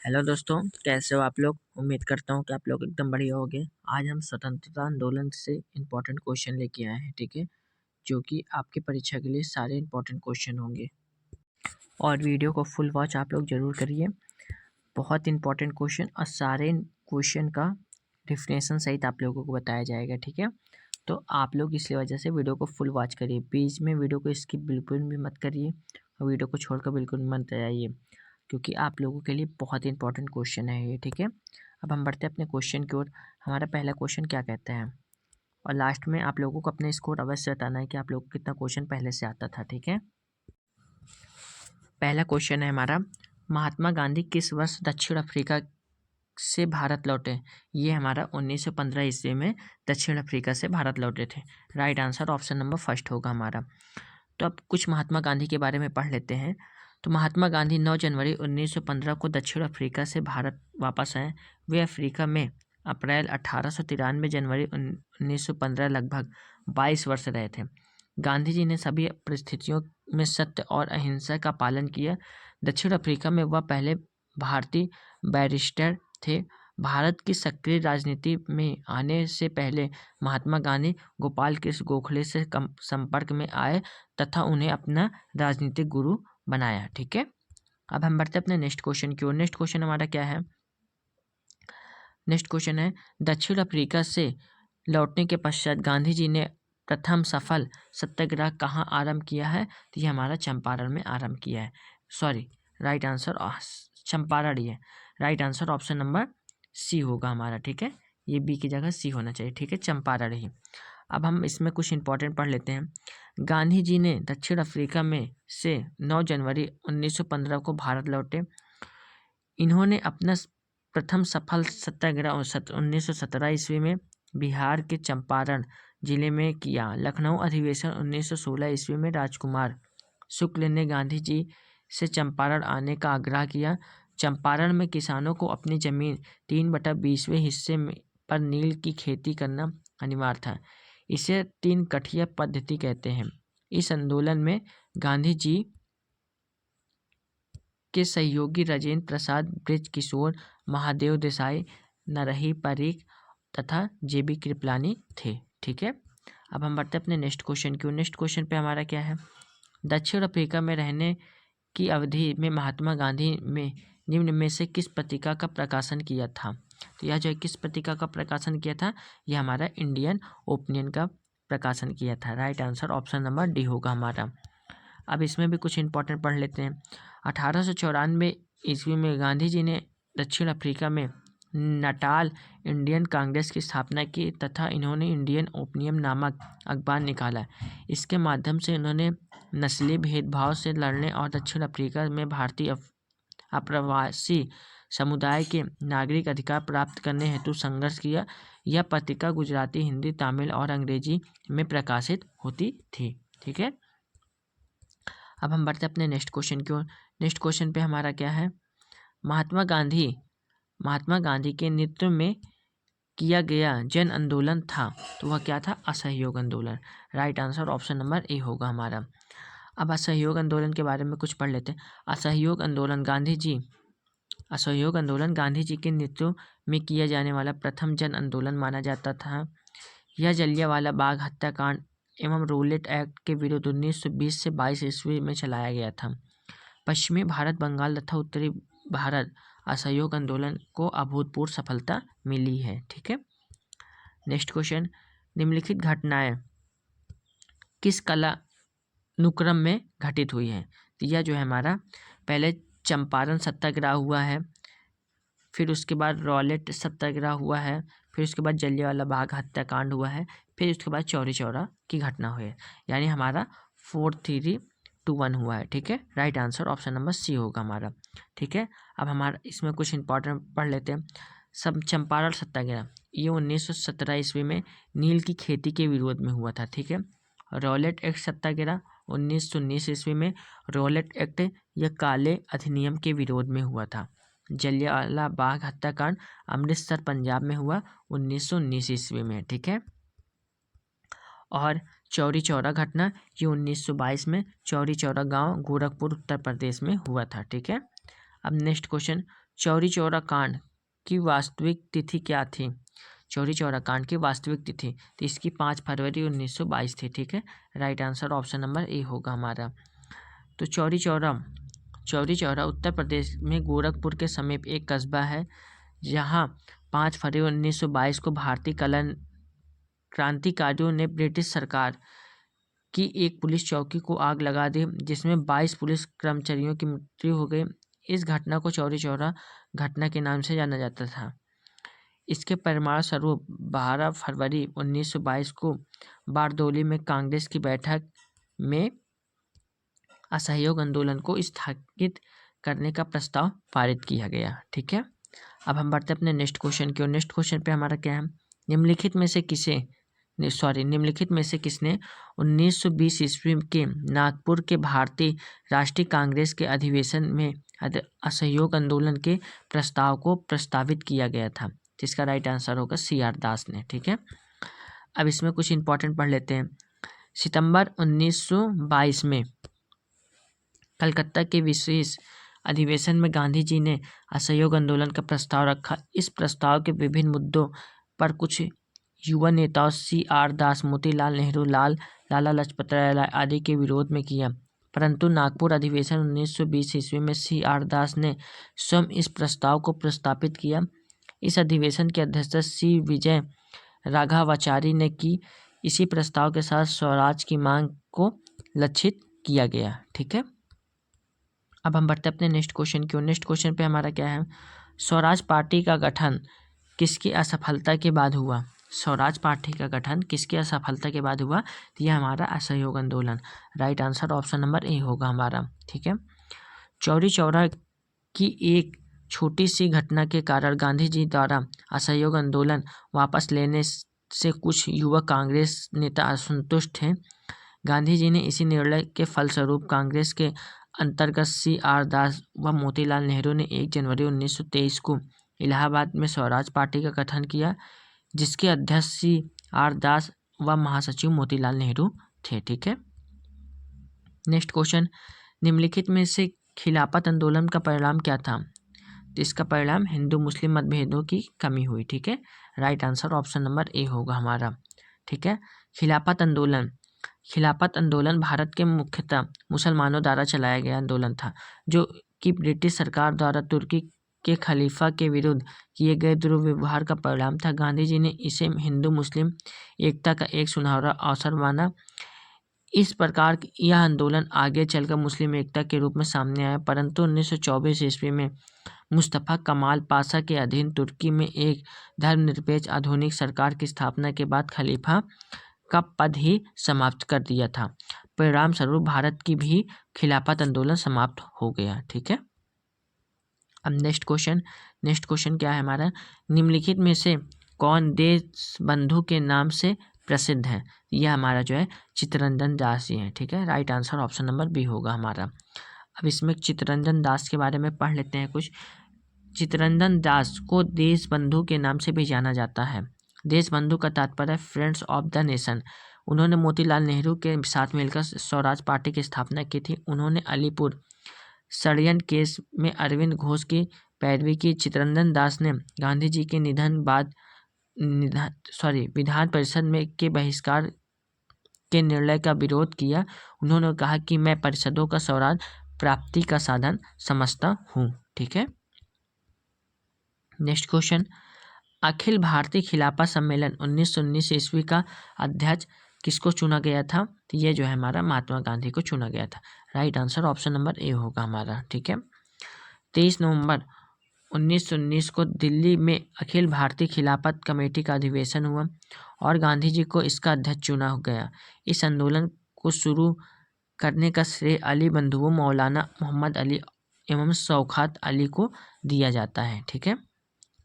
Hello दोस्तों, कैसे हो आप लोग। उम्मीद करता हूँ कि आप लोग एकदम बढ़िया होंगे। आज हम स्वतंत्रता आंदोलन से इम्पोर्टेंट क्वेश्चन लेके आए हैं, ठीक है, जो कि आपकी परीक्षा के लिए सारे इम्पोर्टेंट क्वेश्चन होंगे। और वीडियो को फुल वॉच आप लोग ज़रूर करिए। बहुत इंपॉर्टेंट क्वेश्चन और सारे क्वेश्चन का डिफिनेशन सहित आप लोगों को बताया जाएगा, ठीक है। तो आप लोग इसलिए वजह से वीडियो को फुल वॉच करिए, बीच में वीडियो को स्किप बिल्कुल भी मत करिए और वीडियो को छोड़कर बिल्कुल मत जाइए, क्योंकि आप लोगों के लिए बहुत इंपॉर्टेंट क्वेश्चन है ये, ठीक है। अब हम बढ़ते हैं अपने क्वेश्चन की ओर। हमारा पहला क्वेश्चन क्या कहता है, और लास्ट में आप लोगों को अपने स्कोर अवश्य बताना है कि आप लोगों को कितना क्वेश्चन पहले से आता था, ठीक है। पहला क्वेश्चन है हमारा, महात्मा गांधी किस वर्ष दक्षिण अफ्रीका से भारत लौटे। ये हमारा 1915 ईस्वी में दक्षिण अफ्रीका से भारत लौटे थे। Right answer option number first होगा हमारा। तो अब कुछ महात्मा गांधी के बारे में पढ़ लेते हैं। तो महात्मा गांधी 9 जनवरी 1915 को दक्षिण अफ्रीका से भारत वापस आए। वे अफ्रीका में अप्रैल 1893 जनवरी 1915 लगभग 22 वर्ष रहे थे। गांधी जी ने सभी परिस्थितियों में सत्य और अहिंसा का पालन किया। दक्षिण अफ्रीका में वह पहले भारतीय बैरिस्टर थे। भारत की सक्रिय राजनीति में आने से पहले महात्मा गांधी गोपाल कृष्ण गोखले से संपर्क में आए तथा उन्हें अपना राजनीतिक गुरु बनाया, ठीक है। अब हम बढ़ते अपने नेक्स्ट क्वेश्चन की ओर। नेक्स्ट क्वेश्चन हमारा क्या है, नेक्स्ट क्वेश्चन है, दक्षिण अफ्रीका से लौटने के पश्चात गांधी जी ने प्रथम सफल सत्याग्रह कहाँ आरंभ किया है। तो ये हमारा चंपारण में आरंभ किया है। सॉरी, राइट आंसर चंपारण ही है। Right answer option number C होगा हमारा, ठीक है। ये बी की जगह सी होना चाहिए, ठीक है, चंपारण ही। अब हम इसमें कुछ इंपॉर्टेंट पढ़ लेते हैं। गांधी जी ने दक्षिण अफ्रीका में से 9 जनवरी 1915 को भारत लौटे। इन्होंने अपना प्रथम सफल सत्याग्रह 1917 ईस्वी में बिहार के चंपारण जिले में किया। लखनऊ अधिवेशन 1916 ईस्वी में राजकुमार शुक्ल ने गांधी जी से चंपारण आने का आग्रह किया। चंपारण में किसानों को अपनी जमीन 3/20वें हिस्से में पर नील की खेती करना अनिवार्य था। इसे 3 कठिया पद्धति कहते हैं। इस आंदोलन में गांधी जी के सहयोगी राजेंद्र प्रसाद, ब्रिज किशोर, महादेव देसाई, नरही परीख तथा जेबी कृपलानी थे, ठीक है। अब हम बढ़ते अपने नेक्स्ट क्वेश्चन की ओर। नेक्स्ट क्वेश्चन पे हमारा क्या है, दक्षिण अफ्रीका में रहने की अवधि में महात्मा गांधी में निम्न में से किस पत्रिका का प्रकाशन किया था। तो यह जो है किस पत्रिका का प्रकाशन किया था, यह हमारा इंडियन ओपिनियन का प्रकाशन किया था। Right answer option number D होगा हमारा। अब इसमें भी कुछ इंपॉर्टेंट पढ़ लेते हैं। 1894 ईस्वी में गांधी जी ने दक्षिण अफ्रीका में नटाल इंडियन कांग्रेस की स्थापना की तथा इन्होंने इंडियन ओपिनियन नामक अखबार निकाला। इसके माध्यम से इन्होंने नस्लीय भेदभाव से लड़ने और दक्षिण अफ्रीका में भारतीय अप्रवासी समुदाय के नागरिक अधिकार प्राप्त करने हेतु संघर्ष किया। यह पत्रिका गुजराती, हिंदी, तमिल और अंग्रेजी में प्रकाशित होती थी, ठीक है। अब हम बढ़ते अपने नेक्स्ट क्वेश्चन की ओर। नेक्स्ट क्वेश्चन पे हमारा क्या है, महात्मा गांधी के नेतृत्व में किया गया जन आंदोलन था, तो वह क्या था, असहयोग आंदोलन। Right answer option number A होगा हमारा। अब असहयोग आंदोलन के बारे में कुछ पढ़ लेते हैं। असहयोग आंदोलन गांधी जी के नेतृत्व में किया जाने वाला प्रथम जन आंदोलन माना जाता था। यह जलियांवाला बाग हत्याकांड एवं रूलेट एक्ट के विरुद्ध 1920 से 22 ईस्वी में चलाया गया था। पश्चिमी भारत, बंगाल तथा उत्तरी भारत असहयोग आंदोलन को अभूतपूर्व सफलता मिली है, ठीक है। नेक्स्ट क्वेश्चन, निम्नलिखित घटनाएं किस कालानुक्रम में घटित हुई है। तो यह जो है हमारा पहले चंपारण सत्याग्रह हुआ है, फिर उसके बाद रॉलेट सत्याग्रह हुआ है, फिर उसके बाद जलियांवाला बाग हत्याकांड हुआ है, फिर उसके बाद चौरी चौरा की घटना हुई है। यानी हमारा 4-3-2-1 हुआ है, ठीक है। Right answer option number C होगा हमारा, ठीक है। अब हमारा इसमें कुछ इंपॉर्टेंट पढ़ लेते हैं। सब चंपारण सत्याग्रह ये 1917 ईस्वी में नील की खेती के विरोध में हुआ था, ठीक है। रॉलेट एक्ट सत्याग्रह 1919 ईस्वी में रॉलेट एक्ट या काले अधिनियम के विरोध में हुआ था। जलियांवाला बाग हत्याकांड अमृतसर पंजाब में हुआ 1919 ईस्वी में, ठीक है। और चौरी चौरा घटना ये 1922 में चौरी चौरा गांव गोरखपुर उत्तर प्रदेश में हुआ था, ठीक है। अब नेक्स्ट क्वेश्चन, चौरी चौरा कांड की वास्तविक तिथि क्या थी? चौरी चौरा कांड की वास्तविक तिथि तो इसकी 5 फरवरी 1922 थी। ठीक है, right answer option number A होगा हमारा। तो चौरी चौरा उत्तर प्रदेश में गोरखपुर के समीप एक कस्बा है, जहां 5 फरवरी 1922 को भारतीय क्रांतिकारियों ने ब्रिटिश सरकार की एक पुलिस चौकी को आग लगा दी, जिसमें 22 पुलिस कर्मचारियों की मृत्यु हो गई। इस घटना को चौरी चौरा घटना के नाम से जाना जाता था। इसके परिणाम स्वरूप 12 फरवरी 1922 को बारदोली में कांग्रेस की बैठक में असहयोग आंदोलन को स्थगित करने का प्रस्ताव पारित किया गया। ठीक है, अब हम बढ़ते अपने नेक्स्ट क्वेश्चन की ओर। नेक्स्ट क्वेश्चन पे हमारा क्या है? निम्नलिखित में से किसने 1920 ईस्वी के नागपुर के भारतीय राष्ट्रीय कांग्रेस के अधिवेशन में असहयोग आंदोलन के प्रस्ताव को प्रस्तावित किया गया था? जिसका राइट आंसर होगा CR दास ने। ठीक है, अब इसमें कुछ इंपॉर्टेंट पढ़ लेते हैं। सितंबर 1922 में कलकत्ता के विशेष अधिवेशन में गांधी जी ने असहयोग आंदोलन का प्रस्ताव रखा। इस प्रस्ताव के विभिन्न मुद्दों पर कुछ युवा नेताओं CR दास, मोतीलाल नेहरू, लाला लाजपत राय आदि के विरोध में किया, परंतु नागपुर अधिवेशन 1920 ईस्वी में CR दास ने स्वयं इस प्रस्ताव को प्रस्तावित किया। इस अधिवेशन की अध्यक्षता C विजय राघवाचारी ने की। इसी प्रस्ताव के साथ स्वराज की मांग को लक्षित किया गया। ठीक है, अब हम बढ़ते अपने नेक्स्ट क्वेश्चन की ओर। नेक्स्ट क्वेश्चन पे हमारा क्या है? स्वराज पार्टी का गठन किसकी असफलता के बाद हुआ? स्वराज पार्टी का गठन किसकी असफलता के बाद हुआ? तो यह हमारा असहयोग आंदोलन। Right answer option number A होगा हमारा। ठीक है, चौरी चौरा की एक छोटी सी घटना के कारण गांधी जी द्वारा असहयोग आंदोलन वापस लेने से कुछ युवा कांग्रेस नेता असंतुष्ट थे। गांधी जी ने इसी निर्णय के फलस्वरूप कांग्रेस के अंतर्गत CR दास व मोतीलाल नेहरू ने 1 जनवरी 1923 को इलाहाबाद में स्वराज पार्टी का गठन किया, जिसके अध्यक्ष CR दास व महासचिव मोतीलाल नेहरू थे। ठीक है, नेक्स्ट क्वेश्चन, निम्नलिखित में से खिलाफत आंदोलन का परिणाम क्या था? तो इसका परिणाम हिंदू मुस्लिम मतभेदों की कमी हुई। ठीक है, right answer option number A होगा हमारा। ठीक है, खिलाफत आंदोलन भारत के मुख्यतः मुसलमानों द्वारा चलाया गया आंदोलन था, जो कि ब्रिटिश सरकार द्वारा तुर्की के खलीफा के विरुद्ध किए गए दुर्व्यवहार का परिणाम था। गांधी जी ने इसे हिंदू मुस्लिम एकता का एक सुनहरा अवसर माना। इस प्रकार यह आंदोलन आगे चलकर मुस्लिम एकता के रूप में सामने आया, परंतु 1924 ईस्वी में मुस्तफा कमाल पाशा के अधीन तुर्की में एक धर्मनिरपेक्ष आधुनिक सरकार की स्थापना के बाद खलीफा का पद ही समाप्त कर दिया था। परिणाम स्वरूप भारत की भी खिलाफत आंदोलन समाप्त हो गया। ठीक है, अब नेक्स्ट क्वेश्चन क्या है हमारा? निम्नलिखित में से कौन देश बंधु के नाम से प्रसिद्ध है? यह हमारा जो है चित्तरंजन दास जी हैं। ठीक है, right answer option number B होगा हमारा। अब इसमें चित्तरंजन दास के बारे में पढ़ लेते हैं कुछ। चित्तरंजन दास को देश बंधु के नाम से भी जाना जाता है। देश बंधु का तात्पर्य फ्रेंड्स ऑफ द नेशन। उन्होंने मोतीलाल नेहरू के साथ मिलकर स्वराज पार्टी की स्थापना की थी। उन्होंने अलीपुर षड्यंत्र केस में अरविंद घोष की पैरवी की। चित्तरंजन दास ने गांधी जी के निधन बाद विधान परिषद में के बहिष्कार के निर्णय का विरोध किया। उन्होंने कहा कि मैं परिषदों का स्वराज प्राप्ति का साधन समझता हूँ। ठीक है, नेक्स्ट क्वेश्चन, अखिल भारतीय खिलाफत सम्मेलन 1919 ईस्वी का अध्यक्ष किसको चुना गया था? तो ये जो है हमारा महात्मा गांधी को चुना गया था। Right answer option number A होगा हमारा। ठीक है, 23 नवंबर 1919 को दिल्ली में अखिल भारतीय खिलाफत कमेटी का अधिवेशन हुआ और गांधी जी को इसका अध्यक्ष चुना गया। इस आंदोलन को शुरू करने का श्रेय अली बंधुओं मौलाना मोहम्मद अली एवं शौकत अली को दिया जाता है। ठीक है,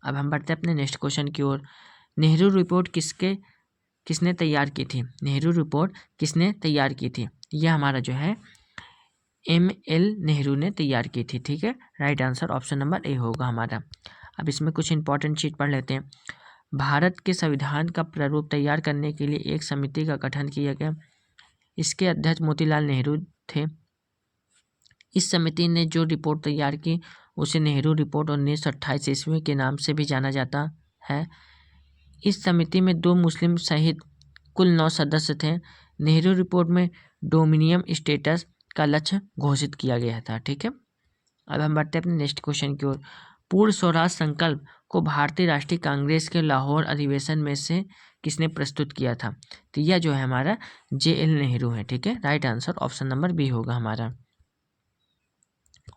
अब हम बढ़ते हैं अपने नेक्स्ट क्वेश्चन की ओर। नेहरू रिपोर्ट किसने तैयार की थी? नेहरू रिपोर्ट किसने तैयार की थी? यह हमारा जो है ML नेहरू ने तैयार की थी। ठीक है, right answer option number A होगा हमारा। अब इसमें कुछ इंपॉर्टेंट चीज पढ़ लेते हैं। भारत के संविधान का प्रारूप तैयार करने के लिए एक समिति का गठन किया गया। इसके अध्यक्ष मोतीलाल नेहरू थे। इस समिति ने जो रिपोर्ट तैयार की उसे नेहरू रिपोर्ट 1928 ईस्वी के नाम से भी जाना जाता है। इस समिति में 2 मुस्लिम सहित कुल 9 सदस्य थे। नेहरू रिपोर्ट में डोमिनियन स्टेटस का लक्ष्य घोषित किया गया था। ठीक है, अब हम बढ़ते हैं अपने नेक्स्ट क्वेश्चन की ओर। पूर्ण स्वराज संकल्प को भारतीय राष्ट्रीय कांग्रेस के लाहौर अधिवेशन में से किसने प्रस्तुत किया था? तो यह जो है हमारा JL नेहरू है। ठीक है, right answer option number B होगा हमारा।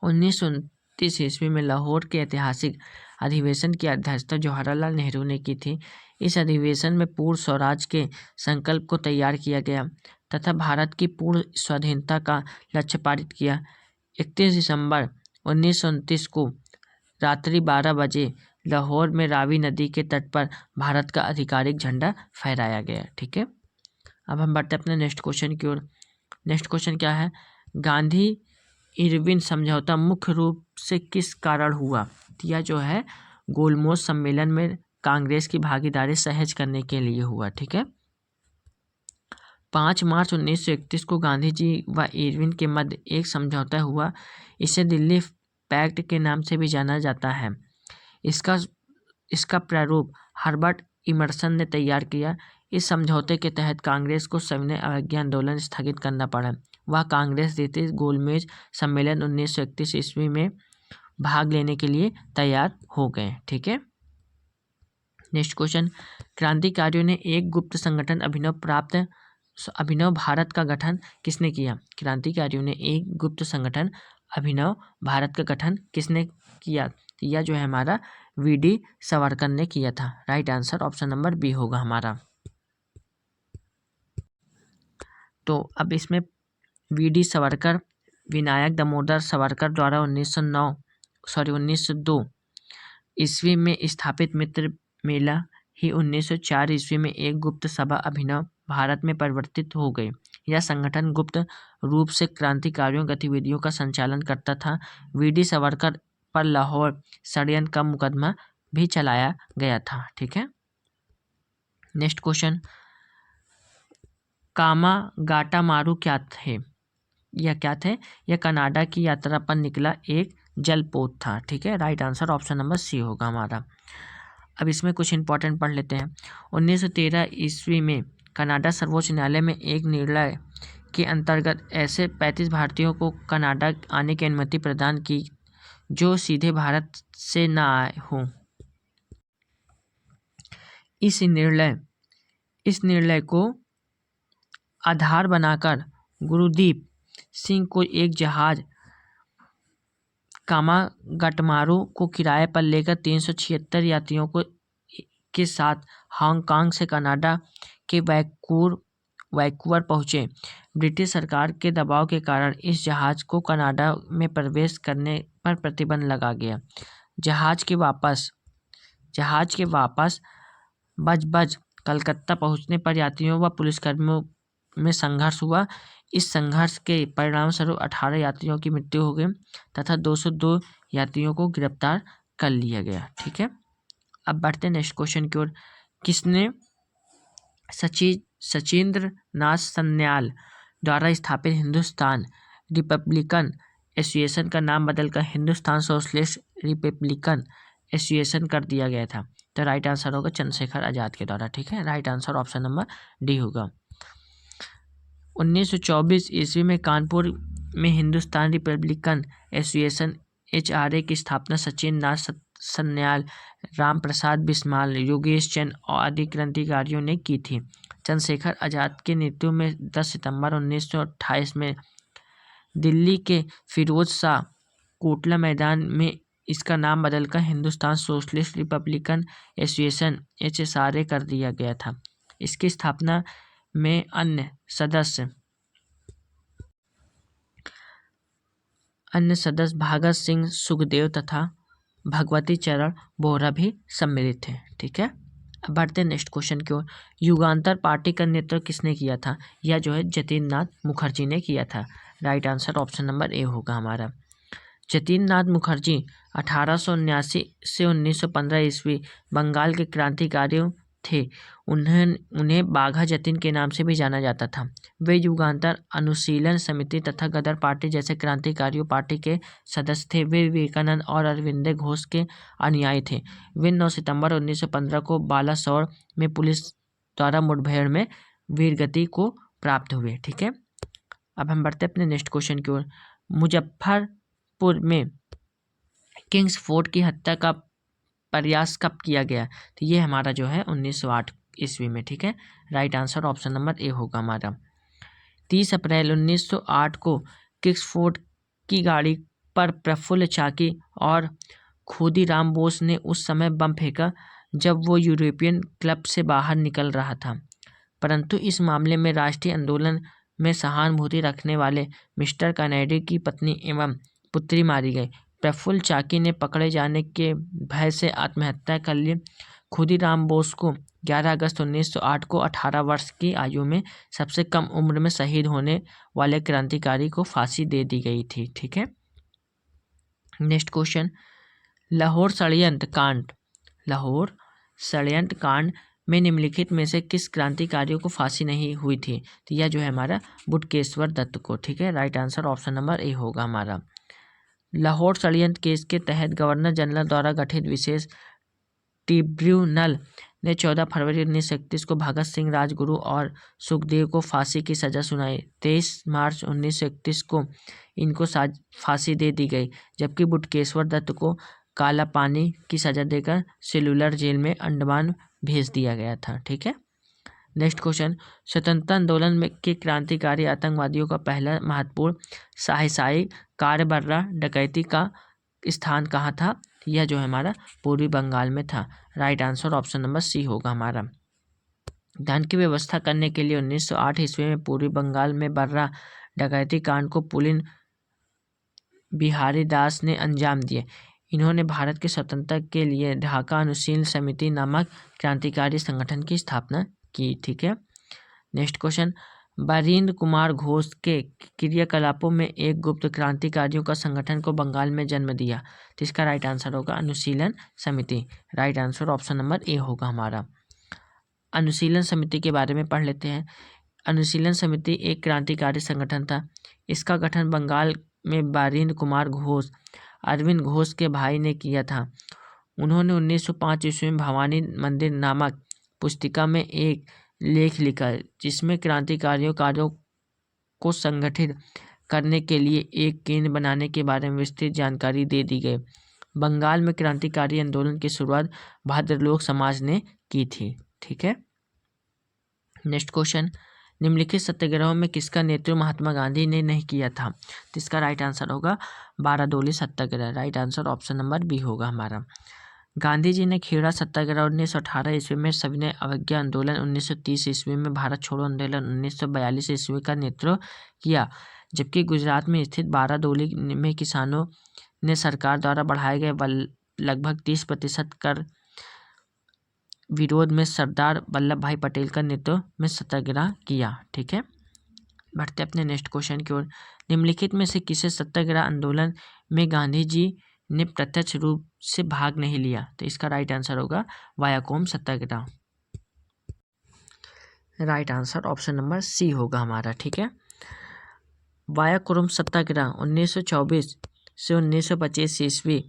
1929 ईस्वी में लाहौर के ऐतिहासिक अधिवेशन की अध्यक्षता जवाहरलाल नेहरू ने की थी। इस अधिवेशन में पूर्ण स्वराज के संकल्प को तैयार किया गया तथा भारत की पूर्ण स्वाधीनता का लक्ष्य पारित किया। 31 दिसंबर 1929 को रात्रि 12 बजे लाहौर में रावी नदी के तट पर भारत का आधिकारिक झंडा फहराया गया। ठीक है, अब हम बढ़ते अपने नेक्स्ट क्वेश्चन की ओर। नेक्स्ट क्वेश्चन क्या है? गांधी इरविन समझौता मुख्य रूप से किस कारण हुआ? यह जो है गोलमेज सम्मेलन में कांग्रेस की भागीदारी सहज करने के लिए हुआ। ठीक है, 5 मार्च 1931 को गांधी जी व इरविन के मध्य एक समझौता हुआ। इसे दिल्ली पैक्ट के नाम से भी जाना जाता है। इसका प्रारूप हर्बर्ट इमर्सन ने तैयार किया। इस समझौते के तहत कांग्रेस को सविनय अवज्ञा आंदोलन स्थगित करना पड़ा। वह कांग्रेस द्वितीय गोलमेज सम्मेलन 1931 ईस्वी में भाग लेने के लिए तैयार हो गए। ठीक है, नेक्स्ट क्वेश्चन। क्रांतिकारियों ने एक गुप्त संगठन अभिनव भारत का गठन किसने किया? क्रांतिकारियों ने एक गुप्त संगठन अभिनव भारत का गठन किसने किया? यह जो है हमारा VD सावरकर ने किया था। Right answer option number B होगा हमारा। तो अब इसमें VD सावरकर विनायक दामोदर सावरकर द्वारा 1902 ईस्वी में स्थापित मित्र मेला ही 1904 ईस्वी में एक गुप्त सभा अभिनव भारत में परिवर्तित हो गई। यह संगठन गुप्त रूप से क्रांतिकारियों गतिविधियों का संचालन करता था। VD सावरकर पर लाहौर षड्यंत्र का मुकदमा भी चलाया गया था। ठीक है, नेक्स्ट क्वेश्चन। कामागाटामारू क्या थे? यह क्या थे? यह कनाडा की यात्रा पर निकला एक जलपोत था। ठीक है, right answer option number C होगा हमारा। अब इसमें कुछ इंपॉर्टेंट पढ़ लेते हैं। 1913 ईस्वी में कनाडा सर्वोच्च न्यायालय में एक निर्णय के अंतर्गत ऐसे 35 भारतीयों को कनाडा आने की अनुमति प्रदान की जो सीधे भारत से न आए हों। इस निर्णय को आधार बनाकर गुरुदीप सिंह को एक जहाज कामागाटामारू को किराए पर लेकर 376 यात्रियों के साथ हांगकांग से कनाडा के वैंकूवर पहुंचे। ब्रिटिश सरकार के दबाव के कारण इस जहाज को कनाडा में प्रवेश करने पर प्रतिबंध लगा गया। जहाज के वापस बज कलकत्ता पहुंचने पर यात्रियों व पुलिसकर्मियों में संघर्ष हुआ। इस संघर्ष के परिणामस्वरूप 18 यात्रियों की मृत्यु हो गई तथा 202 यात्रियों को गिरफ्तार कर लिया गया। ठीक है, अब बढ़ते हैं नेक्स्ट क्वेश्चन की ओर। किसने सचिंद्र नाथ सन्याल द्वारा स्थापित हिंदुस्तान रिपब्लिकन एसोसिएशन का नाम बदलकर हिंदुस्तान सोशलिस्ट रिपब्लिकन एसोसिएशन कर दिया गया था? तो राइट आंसर होगा चंद्रशेखर आजाद के द्वारा। ठीक है, right answer option number D होगा। 1924 ईस्वी में कानपुर में हिंदुस्तान रिपब्लिकन एसोसिएशन HRA की स्थापना सचिन नाथ सन्याल, राम प्रसाद बिस्मिल, योगेश चंद आदि क्रांतिकारियों ने की थी। चंद्रशेखर आजाद के नेतृत्व में 10 सितंबर 1928 में दिल्ली के फिरोज शाह कोटला मैदान में इसका नाम बदलकर Hindustan socialist Republican association HSRA कर दिया गया था। इसकी स्थापना में अन्य सदस्य भगत सिंह, सुखदेव तथा भगवती चरण बोहरा भी सम्मिलित थे। ठीक है, अब बढ़ते हैं नेक्स्ट क्वेश्चन की ओर। युगांतर पार्टी का नेतृत्व किसने किया था? यह जो है जतिन नाथ मुखर्जी ने किया था। Right answer option number A होगा हमारा। जतिन नाथ मुखर्जी 1879 से 1915 ईस्वी बंगाल के क्रांतिकारियों थे उन्हें बाघा जतिन के नाम से भी जाना जाता था। वे युगांतर अनुशीलन समिति तथा गदर पार्टी जैसे क्रांतिकारियों पार्टी के सदस्य थे। वे विवेकानंद और अरविंद घोष के अनुयायी थे। वे 9 सितंबर 1915 को बालासोर में पुलिस द्वारा मुठभेड़ में वीरगति को प्राप्त हुए। ठीक है, अब हम बढ़ते अपने नेक्स्ट क्वेश्चन की ओर। मुजफ्फरपुर में किंग्स फोर्ट की हत्या का प्रयास कब किया गया? तो ये हमारा जो है 1908 ईस्वी में। ठीक है, right answer option number A होगा हमारा। 30 अप्रैल 1908 को किंग्स फोर्ट की गाड़ी पर प्रफुल्ल चाकी और खुदीराम बोस ने उस समय बम फेंका जब वो यूरोपियन क्लब से बाहर निकल रहा था, परंतु इस मामले में राष्ट्रीय आंदोलन में सहानुभूति रखने वाले मिस्टर कैनेडी की पत्नी एवं पुत्री मारी गई। प्रफुल्ल चाकी ने पकड़े जाने के भय से आत्महत्या कर ली। खुदीराम बोस को 11 अगस्त 1908 को 18 वर्ष की आयु में सबसे कम उम्र में शहीद होने वाले क्रांतिकारी को फांसी दे दी गई थी। ठीक है, नेक्स्ट क्वेश्चन। लाहौर षड्यंत्र कांड में निम्नलिखित में से किस क्रांतिकारियों को फांसी नहीं हुई थी? तो यह जो है हमारा बुटकेश्वर दत्त को। ठीक है, right answer option number A होगा हमारा। लाहौर षड्यंत्र केस के तहत गवर्नर जनरल द्वारा गठित विशेष ट्रिब्यूनल ने 14 फरवरी 1931 को भगत सिंह, राजगुरु और सुखदेव को फांसी की सजा सुनाई। 23 मार्च 1931 को इनको फांसी दे दी गई, जबकि बुटकेश्वर दत्त को काला पानी की सजा देकर सेलुलर जेल में अंडमान भेज दिया गया था। ठीक है, नेक्स्ट क्वेश्चन। स्वतंत्रता आंदोलन में के क्रांतिकारी आतंकवादियों का पहला महत्वपूर्ण साहसिक कार्य बर्रा डकैती का स्थान कहाँ था? यह जो है हमारा पूर्वी बंगाल में था। Right answer option number C होगा हमारा। धन की व्यवस्था करने के लिए 1908 ईस्वी में पूर्वी बंगाल में बर्रा डकैती कांड को पुलिन बिहारी दास ने अंजाम दिए। इन्होंने भारत की स्वतंत्रता के लिए ढाका अनुशीलन समिति नामक क्रांतिकारी संगठन की स्थापना की। ठीक है, नेक्स्ट क्वेश्चन। बरिंद्र कुमार घोष के क्रियाकलापों में एक गुप्त क्रांतिकारियों का संगठन को बंगाल में जन्म दिया, तो इसका राइट आंसर होगा अनुशीलन समिति। Right answer option number A होगा हमारा। अनुशीलन समिति के बारे में पढ़ लेते हैं। अनुशीलन समिति एक क्रांतिकारी संगठन था। इसका गठन बंगाल में बरिंद्र कुमार घोष, अरविंद घोष के भाई ने किया था। उन्होंने 1905 ईस्वी में भवानी मंदिर नामक पुस्तिका में एक लेख लिखा, जिसमें क्रांतिकारियों कार्यों को संगठित करने के लिए एक केंद्र बनाने के बारे में विस्तृत जानकारी दे दी गई। बंगाल में क्रांतिकारी आंदोलन की शुरुआत भद्रलोक समाज ने की थी। ठीक है, नेक्स्ट क्वेश्चन। निम्नलिखित सत्याग्रहों में किसका नेतृत्व महात्मा गांधी ने नहीं किया था? तो इसका राइट आंसर होगा Bardoli Satyagraha. Right answer option number B होगा हमारा। गांधी जी ने खेड़ा सत्याग्रह 1918 ईस्वी में, सविनय अवज्ञा आंदोलन 1930 ईस्वी में, भारत छोड़ो आंदोलन 1942 ईस्वी का नेतृत्व किया, जबकि गुजरात में स्थित बाराडोली में किसानों ने सरकार द्वारा बढ़ाए गए लगभग 30% कर विरोध में सरदार वल्लभ भाई पटेल का नेतृत्व में सत्याग्रह किया। ठीक है, बढ़ते अपने नेक्स्ट क्वेश्चन की ओर। निम्नलिखित में से किसी सत्याग्रह आंदोलन में गांधी जी ने प्रत्यक्ष रूप से भाग नहीं लिया? तो इसका राइट आंसर होगा Vaikom Satyagraha. Right answer option number C होगा हमारा। ठीक है, वायाकोम सत्याग्रह 1924 से 1925 ईस्वी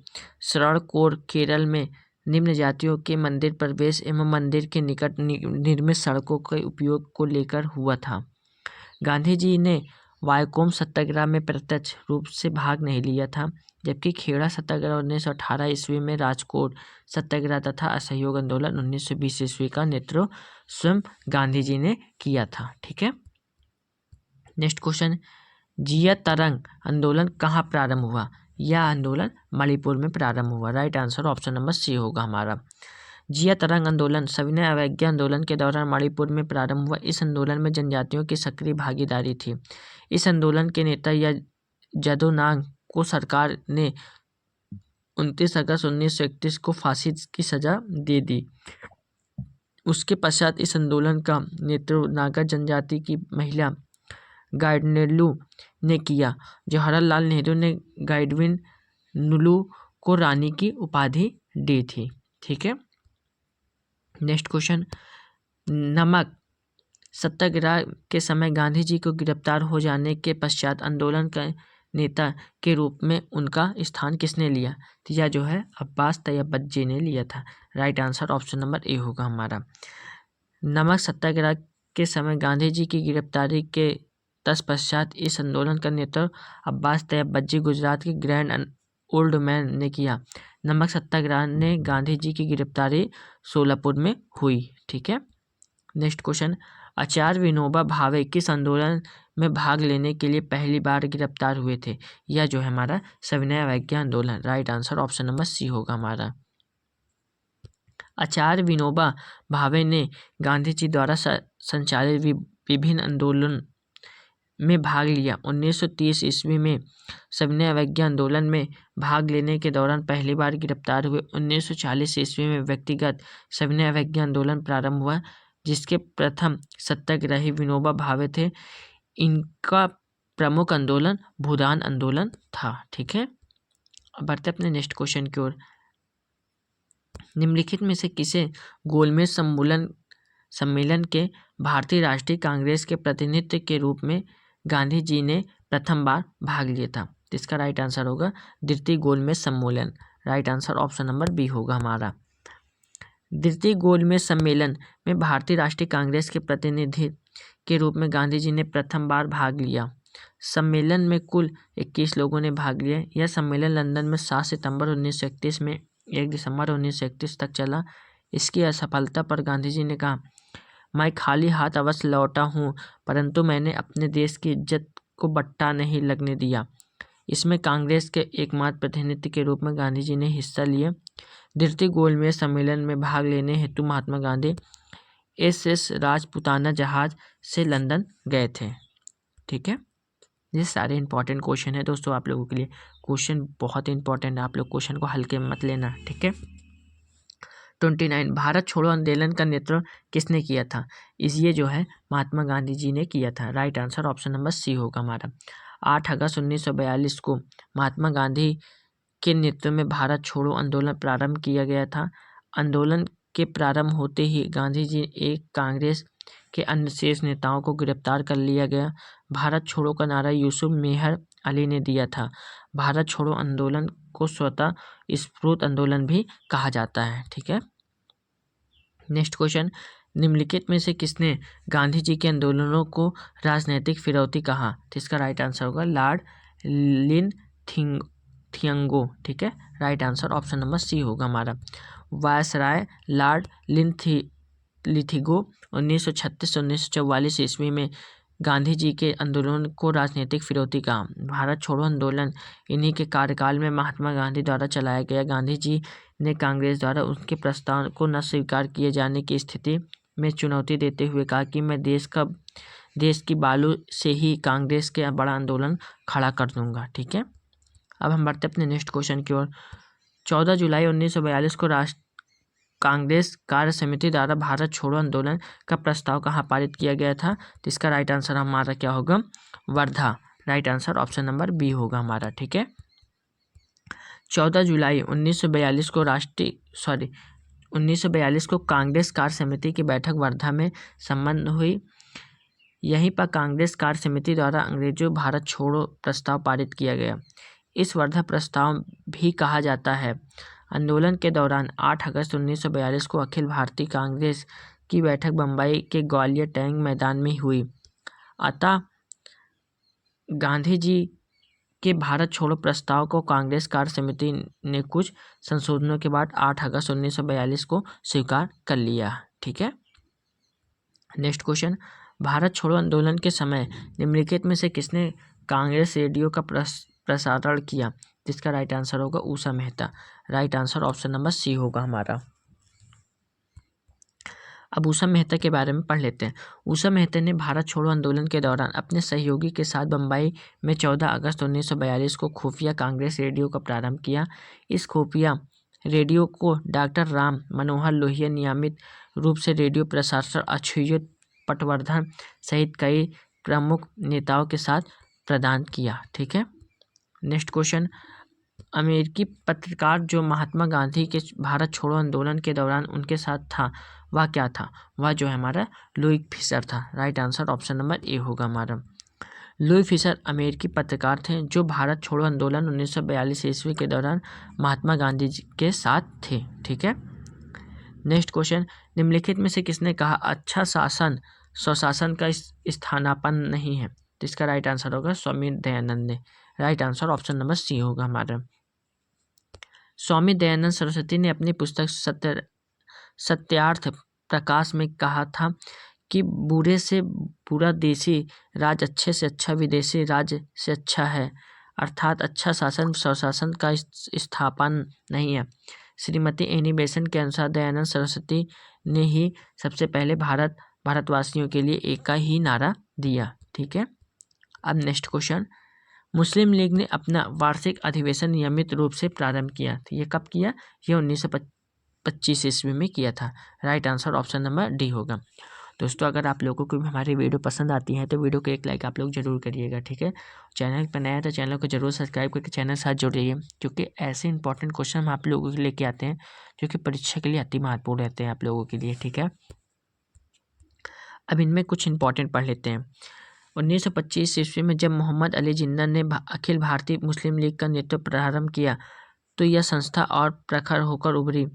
श्रवणकोर केरल में निम्न जातियों के मंदिर प्रवेश एवं मंदिर के निकट निर्मित सड़कों के उपयोग को लेकर हुआ था। गांधी जी ने वायाकोम सत्याग्रह में प्रत्यक्ष रूप से भाग नहीं लिया था, जबकि खेड़ा सत्याग्रह 1918 ईस्वी में, राजकोट सत्याग्रह तथा असहयोग आंदोलन 1920 ईस्वी का नेतृत्व स्वयं गांधी जी ने किया था। ठीक है, नेक्स्ट क्वेश्चन। जिया तरंग आंदोलन कहाँ प्रारंभ हुआ? यह आंदोलन मणिपुर में प्रारंभ हुआ। Right answer option number C होगा हमारा। जिया तरंग आंदोलन सविनय अवज्ञा आंदोलन के दौरान मणिपुर में प्रारंभ हुआ। इस आंदोलन में जनजातियों की सक्रिय भागीदारी थी। इस आंदोलन के नेता या जदोनांग को सरकार ने 29 अगस्त 1931 को फांसी की सजा दे दी। उसके पश्चात इस आंदोलन का नेतृत्व नागा जनजाति की महिला गाइडनेलू ने किया। जवाहरलाल नेहरू ने गाइडविन नुलू को रानी की उपाधि दी थी। ठीक है, नेक्स्ट क्वेश्चन, नमक सत्याग्रह के समय गांधी जी को गिरफ्तार हो जाने के पश्चात आंदोलन का नेता के रूप में उनका स्थान किसने लिया? तो यह जो है अब्बास तैयबजी ने लिया था। Right answer option number A होगा हमारा। नमक सत्याग्रह के समय गांधी जी की गिरफ्तारी के तत्पश्चात इस आंदोलन का नेतृत्व अब्बास तैयबजी गुजरात के ग्रैंड ओल्ड मैन ने किया। नमक सत्याग्रह ने गांधी जी की गिरफ्तारी सोलापुर में हुई। ठीक है। नेक्स्ट क्वेश्चन, आचार्य विनोबा भावे किस आंदोलन में भाग लेने के लिए पहली बार गिरफ्तार हुए थे? यह जो है हमारा सविनय अवज्ञा आंदोलन। Right answer option number C होगा हमारा। आचार्य विनोबा भावे ने गांधी जी द्वारा संचालित विभिन्न आंदोलन में भाग लिया। 1930 ईस्वी में सविनय अवज्ञा आंदोलन में भाग लेने के दौरान पहली बार गिरफ्तार हुए। 1940 ईस्वी में व्यक्तिगत सविनय अवज्ञा आंदोलन प्रारंभ हुआ, जिसके प्रथम सत्याग्रही विनोबा भावे थे। इनका प्रमुख आंदोलन भूदान आंदोलन था। ठीक है। अब बढ़ते अपने नेक्स्ट क्वेश्चन की ओर। निम्नलिखित में से किसे गोलमेज सम्मेलन के भारतीय राष्ट्रीय कांग्रेस के प्रतिनिधि के रूप में गांधी जी ने प्रथम बार भाग लिया था? इसका राइट आंसर होगा द्वितीय गोलमेज सम्मेलन। Right answer option number B होगा हमारा। द्वितीय गोलमेज सम्मेलन में भारतीय राष्ट्रीय कांग्रेस के प्रतिनिधि के रूप में गांधी जी ने प्रथम बार भाग लिया। सम्मेलन में कुल 21 लोगों ने भाग लिया। यह सम्मेलन लंदन में 7 सितंबर 1931 में 1 दिसंबर 1931 तक चला। इसकी असफलता पर गांधी जी ने कहा, मैं खाली हाथ अवश्य लौटा हूँ, परंतु मैंने अपने देश की इज्जत को बट्टा नहीं लगने दिया। इसमें कांग्रेस के एकमात्र प्रतिनिधि के रूप में गांधी जी ने हिस्सा लिया। द्वितीय गोलमेज सम्मेलन में भाग लेने हेतु महात्मा गांधी SS राजपुताना जहाज से लंदन गए थे। ठीक है। ये सारे इंपॉर्टेंट क्वेश्चन है दोस्तों आप लोगों के लिए। क्वेश्चन बहुत इंपॉर्टेंट है, आप लोग क्वेश्चन को हल्के मत लेना। ठीक है। 29 भारत छोड़ो आंदोलन का नेतृत्व किसने किया था? ये जो है महात्मा गांधी जी ने किया था। Right answer option number C होगा हमारा। 8 अगस्त 1942 को महात्मा गांधी के नेतृत्व में भारत छोड़ो आंदोलन प्रारंभ किया गया था। आंदोलन के प्रारंभ होते ही गांधी जी एक कांग्रेस के अन्य शेष नेताओं को गिरफ्तार कर लिया गया। भारत छोड़ो का नारा यूसुफ मेहर अली ने दिया था। भारत छोड़ो आंदोलन को स्वतः स्फूर्त आंदोलन भी कहा जाता है। ठीक है। नेक्स्ट क्वेश्चन, निम्नलिखित में से किसने गांधी जी के आंदोलनों को राजनैतिक फिरौती कहा? तो इसका राइट आंसर होगा लॉर्ड लिन थियंगो। ठीक है। Right answer option number C होगा हमारा। वायसराय लॉर्ड लिथिगो 1936 से 1944 ईस्वी में गांधी जी के आंदोलन को राजनीतिक फिरौती कहा। भारत छोड़ो आंदोलन इन्हीं के कार्यकाल में महात्मा गांधी द्वारा चलाया गया। गांधी जी ने कांग्रेस द्वारा उनके प्रस्ताव को न स्वीकार किए जाने की स्थिति में चुनौती देते हुए कहा कि मैं देश की बालू से ही कांग्रेस के बड़ा आंदोलन खड़ा कर दूंगा। ठीक है। अब हम बढ़ते अपने नेक्स्ट क्वेश्चन की ओर। 14 जुलाई 1942 को कांग्रेस कार्य समिति द्वारा भारत छोड़ो आंदोलन का प्रस्ताव कहाँ पारित किया गया था? तो इसका राइट आंसर हमारा क्या होगा? Wardha. Right answer option number B होगा हमारा। ठीक है। 14 जुलाई 1942 को 1942 को कांग्रेस कार्य समिति की बैठक वर्धा में संपन्न हुई। यहीं पर कांग्रेस कार्य समिति द्वारा अंग्रेजों भारत छोड़ो प्रस्ताव पारित किया गया। इस वर्धा प्रस्ताव भी कहा जाता है। आंदोलन के दौरान 8 अगस्त 1942 को अखिल भारतीय कांग्रेस की बैठक बम्बई के ग्वालियर टैंक मैदान में हुई। अतः गांधी जी के भारत छोड़ो प्रस्ताव को कांग्रेस कार्य समिति ने कुछ संशोधनों के बाद 8 अगस्त 1942 को स्वीकार कर लिया। ठीक है। नेक्स्ट क्वेश्चन, भारत छोड़ो आंदोलन के समय निम्नलिखित में से किसने कांग्रेस रेडियो का प्रसारण किया? जिसका राइट आंसर होगा Usha Mehta. Right answer option number C होगा हमारा। अब उषा मेहता के बारे में पढ़ लेते हैं। उषा मेहता ने भारत छोड़ो आंदोलन के दौरान अपने सहयोगी के साथ बम्बई में 14 अगस्त 1942 को खुफिया कांग्रेस रेडियो का प्रारंभ किया। इस खुफिया रेडियो को डॉक्टर राम मनोहर लोहिया नियमित रूप से रेडियो प्रसारण अच्युत पटवर्धन सहित कई प्रमुख नेताओं के साथ प्रदान किया। ठीक है। नेक्स्ट क्वेश्चन, अमेरिकी पत्रकार जो महात्मा गांधी के भारत छोड़ो आंदोलन के दौरान उनके साथ था वह क्या था? वह जो है हमारा लुई फिशर था। Right answer option number A होगा हमारा। लुई फिशर अमेरिकी पत्रकार थे जो भारत छोड़ो आंदोलन 1942 ईस्वी के दौरान महात्मा गांधी जी के साथ थे। ठीक है। नेक्स्ट क्वेश्चन, निम्नलिखित में से किसने कहा अच्छा शासन स्वशासन का स्थानापन्न नहीं है? तो इसका राइट आंसर होगा स्वामी दयानंद ने। Right answer option number C होगा हमारा। स्वामी दयानंद सरस्वती ने अपनी पुस्तक सत्यार्थ प्रकाश में कहा था कि बुरे से बुरा देशी राज अच्छे से अच्छा विदेशी राज से अच्छा है, अर्थात अच्छा शासन स्वशासन का स्थापन नहीं है। श्रीमती एनी बेसेंट के अनुसार दयानंद सरस्वती ने ही सबसे पहले भारतवासियों के लिए एक का ही नारा दिया। ठीक है। अब नेक्स्ट क्वेश्चन, मुस्लिम लीग ने अपना वार्षिक अधिवेशन नियमित रूप से प्रारंभ किया। तो ये कब किया? ये 1925 ईस्वी में किया था। Right answer option number D होगा। दोस्तों, अगर आप लोगों को भी हमारी वीडियो पसंद आती है तो वीडियो को एक लाइक आप लोग जरूर करिएगा। ठीक है। चैनल पर नया है तो चैनल को जरूर सब्सक्राइब करके चैनल साथ जोड़िए, क्योंकि ऐसे इंपॉर्टेंट क्वेश्चन हम आप लोगों के लेके आते हैं जो कि परीक्षा के लिए अति महत्वपूर्ण रहते हैं आप लोगों के लिए। ठीक है। अब इनमें कुछ इंपॉर्टेंट पढ़ लेते हैं। 1925 ईस्वी में जब मोहम्मद अली जिन्ना ने अखिल भारतीय मुस्लिम लीग का नेतृत्व प्रारंभ किया तो यह संस्था और प्रखर होकर उभरी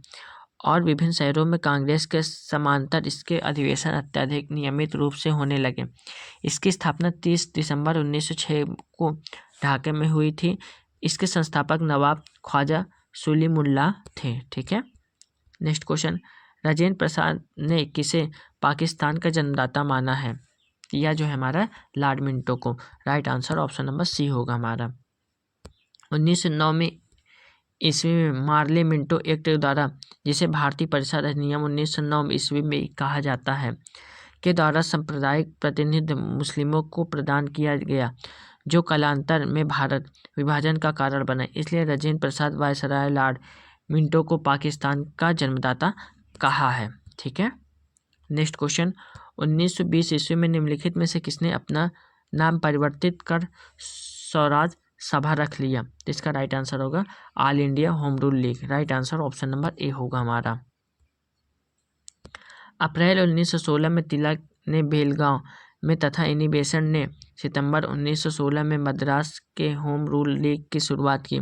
और विभिन्न शहरों में कांग्रेस के समांतर इसके अधिवेशन अत्यधिक नियमित रूप से होने लगे। इसकी स्थापना 30 दिसंबर 1906 को ढाका में हुई थी। इसके संस्थापक नवाब ख्वाजा सुलीमुल्लाह थे। ठीक है। नेक्स्ट क्वेश्चन, राजेंद्र प्रसाद ने किसे पाकिस्तान का जन्मदाता माना है? यह जो है हमारा लॉर्ड मिंटो को। Right answer option number C होगा हमारा। 1909 में ईस्वी में मार्ले मिंटो एक्ट द्वारा, जिसे भारतीय परिषद अधिनियम 1909 ईस्वी में कहा जाता है, के द्वारा सांप्रदायिक प्रतिनिधित्व मुस्लिमों को प्रदान किया गया, जो कालांतर में भारत विभाजन का कारण बना। इसलिए Rajendra Prasad viceroy Lord Minto को पाकिस्तान का जन्मदाता कहा है। ठीक है। नेक्स्ट क्वेश्चन, 1920 ईस्वी में निम्नलिखित में से किसने अपना नाम परिवर्तित कर स्वराज सभा रख लिया? तो इसका राइट आंसर होगा all India home rule league. Right answer option number A होगा हमारा। अप्रैल 1916 में तिलक ने बेलगांव में तथा एनी बेसेंट ने सितंबर 1916 में मद्रास के होम रूल लीग की शुरुआत की।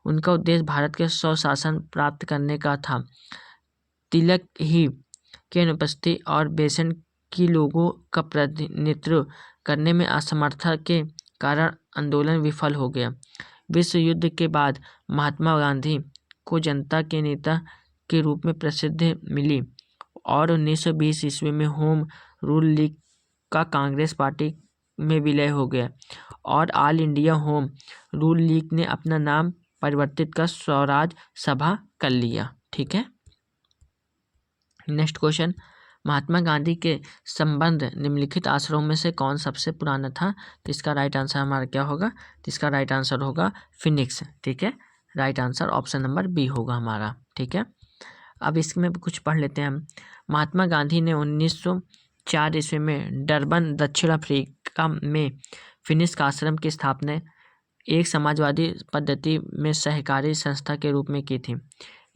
उनका उद्देश्य भारत के स्वशासन प्राप्त करने का था। तिलक ही की अनुपस्थिति और बेसेंट की लोगों का प्रतिनिधित्व करने में असमर्थता के कारण आंदोलन विफल हो गया। विश्व युद्ध के बाद महात्मा गांधी को जनता के नेता के रूप में प्रसिद्धि मिली और 1920 ईस्वी में होम रूल लीग का कांग्रेस पार्टी में विलय हो गया और all India home rule league ने अपना नाम परिवर्तित कर स्वराज सभा कर लिया। ठीक है। नेक्स्ट क्वेश्चन, महात्मा गांधी के संबंध निम्नलिखित आश्रमों में से कौन सबसे पुराना था? तो इसका राइट आंसर हमारा क्या होगा? तो इसका राइट आंसर होगा फिनिक्स। ठीक है। Right answer option number B होगा हमारा। ठीक है। अब इसमें कुछ पढ़ लेते हैं हम। महात्मा गांधी ने 1904 ईस्वी में डरबन दक्षिण अफ्रीका में फिनिक्स आश्रम की स्थापना एक समाजवादी पद्धति में सहकारी संस्था के रूप में की थी।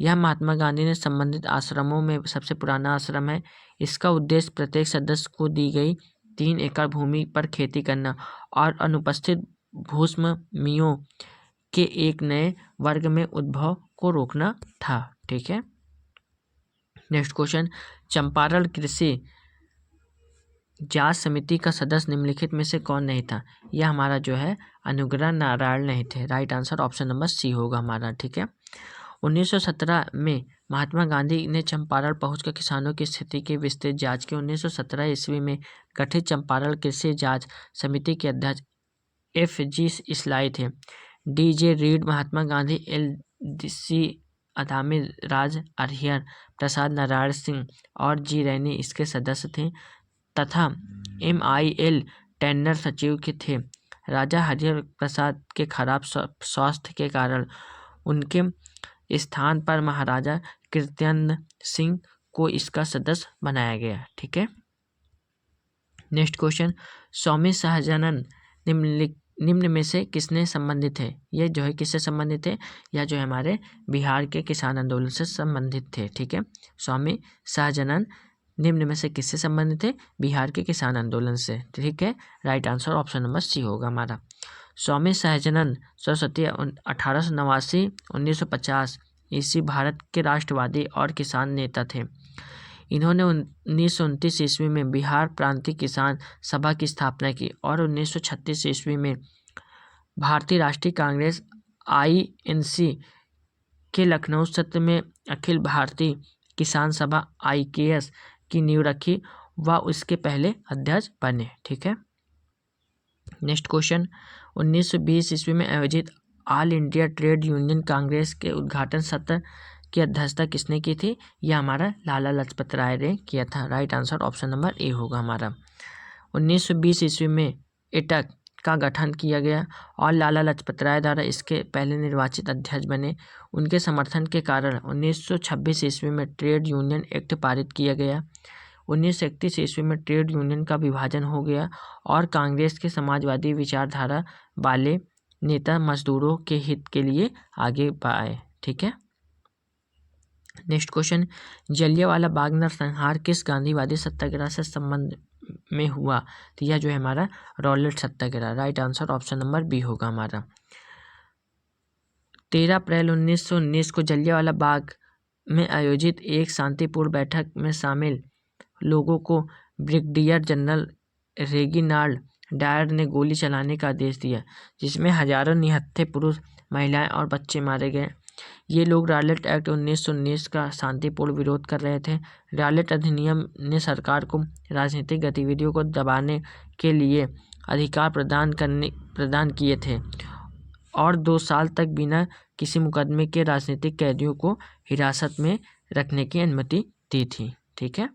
यह महात्मा गांधी ने संबंधित आश्रमों में सबसे पुराना आश्रम है। इसका उद्देश्य प्रत्येक सदस्य को दी गई 3 एकड़ भूमि पर खेती करना और अनुपस्थित भूस्वामियों के एक नए वर्ग में उद्भव को रोकना था। ठीक है। नेक्स्ट क्वेश्चन, चंपारण कृषि जांच समिति का सदस्य निम्नलिखित में से कौन नहीं था? यह हमारा जो है अनुग्रह नारायण नहीं थे। Right answer option number C होगा हमारा। ठीक है। 1917 में महात्मा गांधी ने चंपारण पहुंचकर किसानों की स्थिति की विस्तृत जांच की। 1917 ईस्वी में गठित चंपारण कृषि जांच समिति के अध्यक्ष F.G. इस्लाई थे। D.J. Read, Mahatma Gandhi, L.C. अदामी, राज अरिहर, प्रसाद नारायण सिंह और जी रैनी इसके सदस्य थे तथा M.I.L. टैन्नर सचिव के थे। राजा हरिहर प्रसाद के खराब स्वास्थ्य के कारण उनके स्थान पर महाराजा कृत्यानंद सिंह को इसका सदस्य बनाया गया। ठीक है। नेक्स्ट क्वेश्चन, स्वामी सहजानंद निम्न में से किसने संबंधित है? ये जो है किससे संबंधित है? या जो है हमारे बिहार के किसान आंदोलन से संबंधित थे। ठीक है, स्वामी सहजानंद निम्न में से किससे संबंधित है? बिहार के किसान आंदोलन से। ठीक है, right answer option number C होगा हमारा। स्वामी सहजानंद सरस्वती 1889 1950 ईस्वी भारत के राष्ट्रवादी और किसान नेता थे। इन्होंने 1929 ईस्वी में बिहार प्रांतीय किसान सभा की स्थापना की और 1936 ईस्वी में भारतीय राष्ट्रीय कांग्रेस INC के लखनऊ सत्र में अखिल भारतीय किसान सभा IKS की नींव रखी व उसके पहले अध्यक्ष बने। ठीक है, नेक्स्ट क्वेश्चन, 1920 ईस्वी में आयोजित all India trade union Congress के उद्घाटन सत्र की अध्यक्षता किसने की थी? यह हमारा लाला लाजपत राय ने किया था। Right answer option number A होगा हमारा। 1920 ईस्वी में एटक का गठन किया गया और लाला लाजपत राय द्वारा इसके पहले निर्वाचित अध्यक्ष बने। उनके समर्थन के कारण 1926 ईस्वी में ट्रेड यूनियन एक्ट पारित किया गया। 1931 ईस्वी में ट्रेड यूनियन का विभाजन हो गया और कांग्रेस के समाजवादी विचारधारा वाले नेता मजदूरों के हित के लिए आगे आए। ठीक है, नेक्स्ट क्वेश्चन, जलियांवाला बाग नरसंहार किस गांधीवादी सत्याग्रह से संबंध में हुआ? तो यह जो है हमारा Rowlatt Satyagraha. Right answer option number B होगा हमारा। 13 अप्रैल 1919 को जलियांवाला बाग में आयोजित एक शांतिपूर्ण बैठक में शामिल लोगों को ब्रिगेडियर जनरल रेगिनाल्ड डायर ने गोली चलाने का आदेश दिया, जिसमें हजारों निहत्थे पुरुष, महिलाएं और बच्चे मारे गए। ये लोग रॉलेट एक्ट 1919 का शांतिपूर्ण विरोध कर रहे थे। रॉलेट अधिनियम ने सरकार को राजनीतिक गतिविधियों को दबाने के लिए अधिकार प्रदान किए थे और 2 साल तक बिना किसी मुकदमे के राजनीतिक कैदियों को हिरासत में रखने की अनुमति दी थी। ठीक है,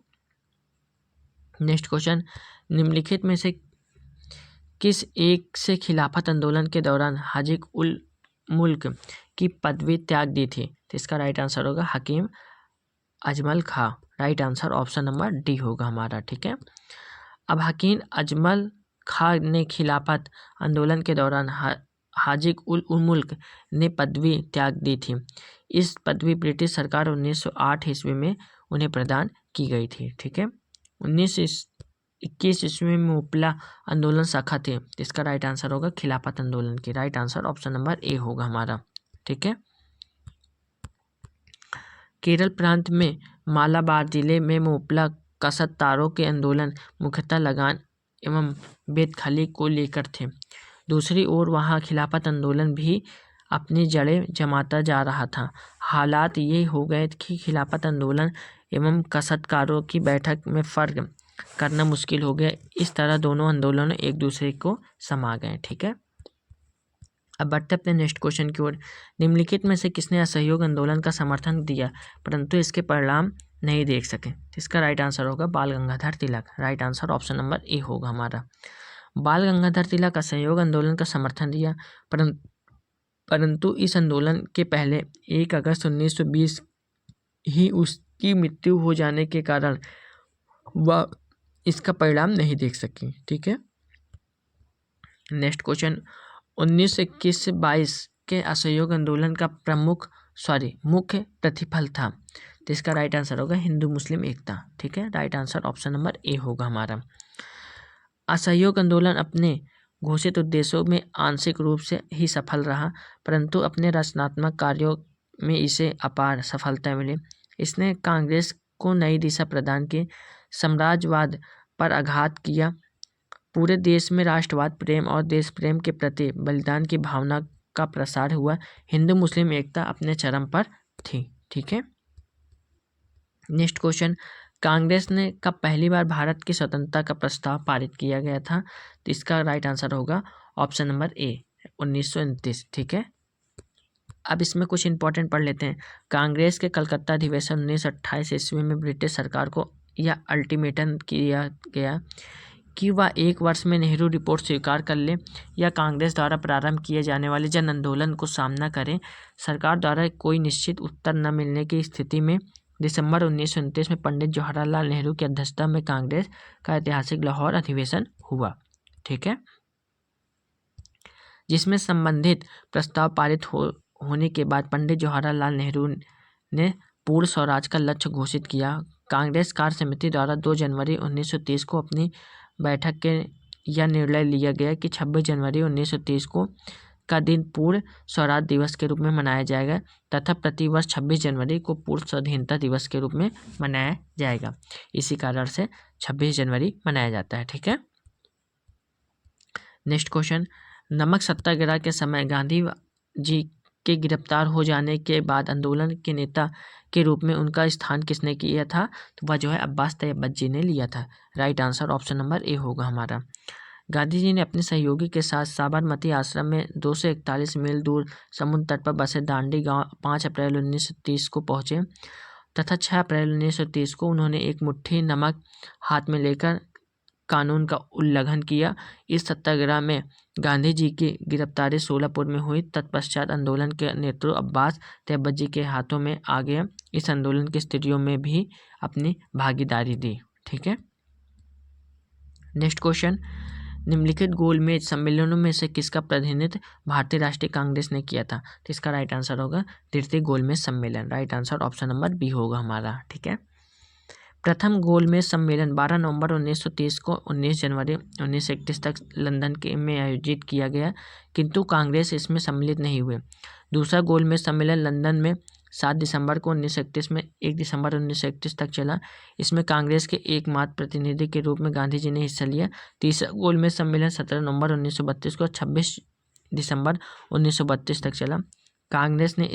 नेक्स्ट क्वेश्चन, निम्नलिखित में से किस एक से खिलाफत आंदोलन के दौरान हाजी उल मुल्क की पदवी त्याग दी थी? तो इसका राइट आंसर होगा Hakim Ajmal Khan. Right answer option number D होगा हमारा। ठीक है, अब हकीम अजमल खां ने खिलाफत आंदोलन के दौरान हाजी उल मुल्क ने पदवी त्याग दी थी। इस पदवी ब्रिटिश सरकार 1908 ईस्वी में उन्हें प्रदान की गई थी। ठीक है, 1921 ईस्वी में मुपला आंदोलन शाखा थे। इसका राइट आंसर होगा खिलाफत आंदोलन की। Right answer option number A होगा हमारा। ठीक है, केरल प्रांत में मालाबार जिले में मुपला कसरतदारों के आंदोलन मुख्यतः लगान एवं बेदखली को लेकर थे। दूसरी ओर वहां खिलाफत आंदोलन भी अपनी जड़ें जमाता जा रहा था। हालात ये हो गए कि खिलाफत आंदोलन एवं कसरतकारों की बैठक में फर्क करना मुश्किल हो गया। इस तरह दोनों आंदोलन एक दूसरे को समा गए। ठीक है, अब बढ़ते अपने नेक्स्ट क्वेश्चन की ओर। निम्नलिखित में से किसने असहयोग आंदोलन का समर्थन दिया परंतु इसके परिणाम नहीं देख सके? इसका राइट आंसर होगा Bal Gangadhar Tilak. Right answer option number A होगा हमारा। बाल गंगाधर तिलक असहयोग आंदोलन का समर्थन दिया परंतु इस आंदोलन के पहले 1 अगस्त 1920 ही उसकी मृत्यु हो जाने के कारण वह इसका परिणाम नहीं देख सकी। ठीक है, नेक्स्ट क्वेश्चन, 1921 से 22 के असहयोग आंदोलन का मुख्य प्रतिफल था। तो इसका राइट आंसर होगा हिंदू मुस्लिम एकता। ठीक है, right answer option number A होगा हमारा। असहयोग आंदोलन अपने घोषित उद्देश्यों में आंशिक रूप से ही सफल रहा परंतु अपने रचनात्मक कार्यों में इसे अपार सफलता मिली। इसने कांग्रेस को नई दिशा प्रदान की, साम्राज्यवाद पर आघात किया, पूरे देश में राष्ट्रवाद प्रेम और देश प्रेम के प्रति बलिदान की भावना का प्रसार हुआ। हिंदू मुस्लिम एकता अपने चरम पर थी। ठीक है, नेक्स्ट क्वेश्चन, कांग्रेस ने कब पहली बार भारत की स्वतंत्रता का प्रस्ताव पारित किया गया था? तो इसका राइट आंसर होगा ऑप्शन नंबर ए 1929। ठीक है, अब इसमें कुछ इंपॉर्टेंट पढ़ लेते हैं। कांग्रेस के कलकत्ता अधिवेशन 1928 ईस्वी में ब्रिटिश सरकार को यह अल्टीमेटम किया गया कि वह 1 वर्ष में नेहरू रिपोर्ट स्वीकार कर ले या कांग्रेस द्वारा प्रारंभ किए जाने वाले जन आंदोलन को सामना करें। सरकार द्वारा कोई निश्चित उत्तर न मिलने की स्थिति में दिसंबर 1929 में पंडित जवाहरलाल नेहरू की अध्यक्षता में कांग्रेस का ऐतिहासिक लाहौर अधिवेशन हुआ। ठीक है, जिसमें संबंधित प्रस्ताव पारित होने के बाद पंडित जवाहरलाल नेहरू ने पूर्ण स्वराज का लक्ष्य घोषित किया। कांग्रेस कार्य समिति द्वारा 2 जनवरी 1930 को अपनी बैठक के यह निर्णय लिया गया कि 26 जनवरी 1930 को का दिन पूर्ण स्वराज दिवस के रूप में मनाया जाएगा तथा प्रतिवर्ष 26 जनवरी को पूर्ण स्वाधीनता दिवस के रूप में मनाया जाएगा। इसी कारण से 26 जनवरी मनाया जाता है। ठीक है। नेक्स्ट क्वेश्चन, नमक सत्याग्रह के समय गांधी जी के गिरफ्तार हो जाने के बाद आंदोलन के नेता के रूप में उनका स्थान किसने किया था? तो वह जो है अब्बास तैयब बच्ची ने लिया था। Right answer option number A होगा हमारा। गांधी जी ने अपने सहयोगी के साथ साबरमती आश्रम में 241 मील दूर समुद्र तट पर बसे दांडी गांव 5 अप्रैल 1930 को पहुंचे तथा 6 अप्रैल 1930 को उन्होंने एक मुट्ठी नमक हाथ में लेकर कानून का उल्लंघन किया। इस सत्याग्रह में गांधी जी की गिरफ्तारी सोलापुर में हुई। तत्पश्चात आंदोलन के नेतृत्व अब्बास तैयब बच्ची के हाथों में आ गया। इस आंदोलन की स्थितियों में भी अपनी भागीदारी दी। ठीक है। नेक्स्ट क्वेश्चन, निम्नलिखित गोलमेज सम्मेलनों में से किसका प्रतिनिधित्व भारतीय राष्ट्रीय कांग्रेस ने किया था? तो इसका राइट आंसर होगा तृतीय गोलमेज सम्मेलन। Right answer option number B होगा हमारा। ठीक है। प्रथम गोलमेज सम्मेलन 12 नवंबर 1930 को 19 जनवरी 1931 तक लंदन में आयोजित किया गया, किंतु कांग्रेस इसमें सम्मिलित नहीं हुए। दूसरा गोलमेज सम्मेलन लंदन में 7 दिसंबर को 1931 में 1 दिसंबर 1931 तक चला। इसमें कांग्रेस के एकमात्र प्रतिनिधि के रूप में गांधी जी ने हिस्सा लिया। तीसरा गोलमेज सम्मेलन 17 नवंबर 1932 को 26 दिसंबर 1932 तक चला। कांग्रेस ने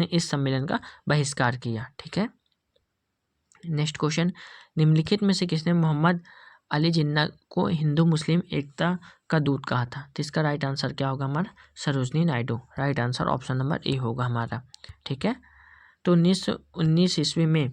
इस सम्मेलन का बहिष्कार किया। ठीक है। नेक्स्ट क्वेश्चन, निम्नलिखित में से किसने मोहम्मद अली जिन्ना को हिंदू मुस्लिम एकता का दूत कहा था? तो इसका राइट आंसर क्या होगा हमारा? Sarojini Naidu. Right answer option number A होगा हमारा। ठीक है। तो 1919 ईस्वी में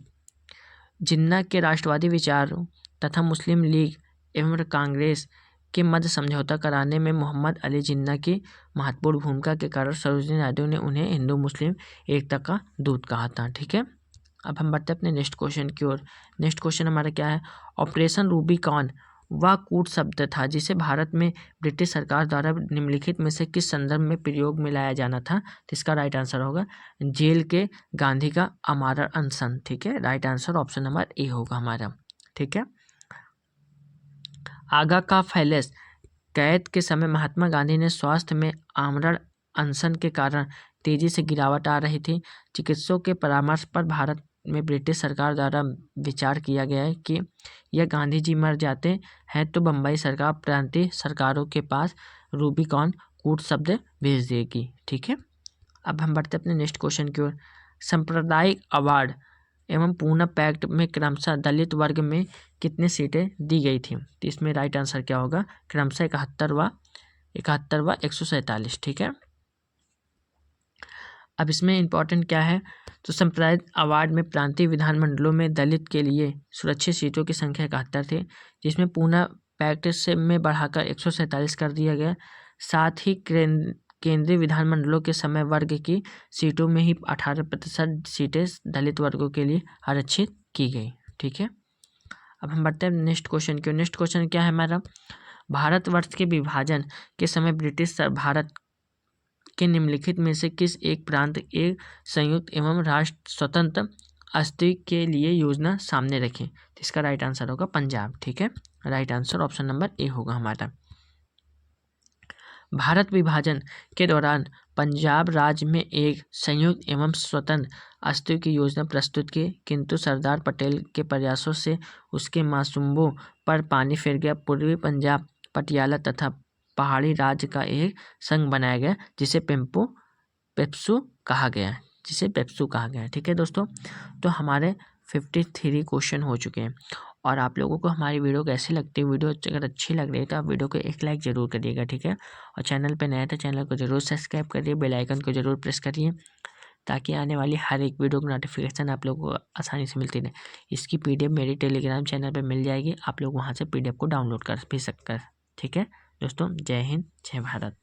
जिन्ना के राष्ट्रवादी विचारों तथा मुस्लिम लीग एवं कांग्रेस के मध्य समझौता कराने में मोहम्मद अली जिन्ना की महत्वपूर्ण भूमिका के कारण सरोजनी नायडू ने उन्हें हिंदू मुस्लिम एकता का दूत कहा था। ठीक है। अब हम बढ़ते हैं अपने नेक्स्ट क्वेश्चन की ओर। नेक्स्ट क्वेश्चन हमारा क्या है? ऑपरेशन रूबिकॉन वह कूट शब्द था जिसे भारत में ब्रिटिश सरकार द्वारा निम्नलिखित में से किस संदर्भ में प्रयोग में लाया जाना था? तो इसका राइट आंसर होगा जेल के गांधी का अमरण अनशन। ठीक है। Right answer option number A होगा हमारा। ठीक है। आगा का फैलेस कैद के समय महात्मा गांधी ने स्वास्थ्य में आमरण अनशन के कारण तेजी से गिरावट आ रही थी। चिकित्सकों के परामर्श पर भारत में ब्रिटिश सरकार द्वारा विचार किया गया है कि यह गांधी जी मर जाते हैं तो बम्बई सरकार प्रांतीय सरकारों के पास रूबिकॉन कूट शब्द भेज देगी। ठीक है। अब हम बढ़ते अपने नेक्स्ट क्वेश्चन की ओर। सांप्रदायिक अवार्ड एवं पूना पैक्ट में क्रमशः दलित वर्ग में कितनी सीटें दी गई थी? तो इसमें राइट आंसर क्या होगा? क्रमशः 71 व 147। ठीक है। अब इसमें इम्पोर्टेंट क्या है? तो सांप्रदायिक अवार्ड में प्रांतीय विधानमंडलों में दलित के लिए सुरक्षित सीटों की संख्या 71 थी, जिसमें पूना पैक्ट से में बढ़ाकर 147 कर दिया गया। साथ ही केंद्रीय विधानमंडलों के समय वर्ग की सीटों में ही 18% सीटें दलित वर्गों के लिए आरक्षित की गई। ठीक है। अब हम बढ़ते हैं नेक्स्ट क्वेश्चन की। नेक्स्ट क्वेश्चन क्या है हमारा? भारतवर्ष के विभाजन के समय ब्रिटिश भारत के निम्नलिखित में से किस एक प्रांत एक संयुक्त एवं राष्ट्र स्वतंत्र अस्तित्व के लिए योजना सामने रखें? इसका राइट आंसर होगा पंजाब। ठीक है। Right answer option number A होगा हमारा। भारत विभाजन के दौरान पंजाब राज्य में एक संयुक्त एवं स्वतंत्र अस्तित्व की योजना प्रस्तुत की, किंतु सरदार पटेल के प्रयासों से उसके मासूमों पर पानी फिर गया। पूर्वी पंजाब, पटियाला तथा पहाड़ी राज्य का एक संघ बनाया गया जिसे पेप्सू कहा गया। ठीक है दोस्तों, तो हमारे 53 क्वेश्चन हो चुके हैं। और आप लोगों को हमारी वीडियो कैसी लगती है? वीडियो अगर अच्छी लग रही है तो आप वीडियो को एक लाइक ज़रूर करिएगा। ठीक है। और चैनल पे नया तो चैनल को ज़रूर सब्सक्राइब करिए, बेल आइकन को ज़रूर प्रेस करिए, ताकि आने वाली हर एक वीडियो की नोटिफिकेशन आप लोगों को आसानी से मिलती रहे। इसकी PDF मेरी टेलीग्राम चैनल पर मिल जाएगी, आप लोग वहाँ से PDF को डाउनलोड कर भी सकते हैं। ठीक है दोस्तों, जय हिंद, जय भारत।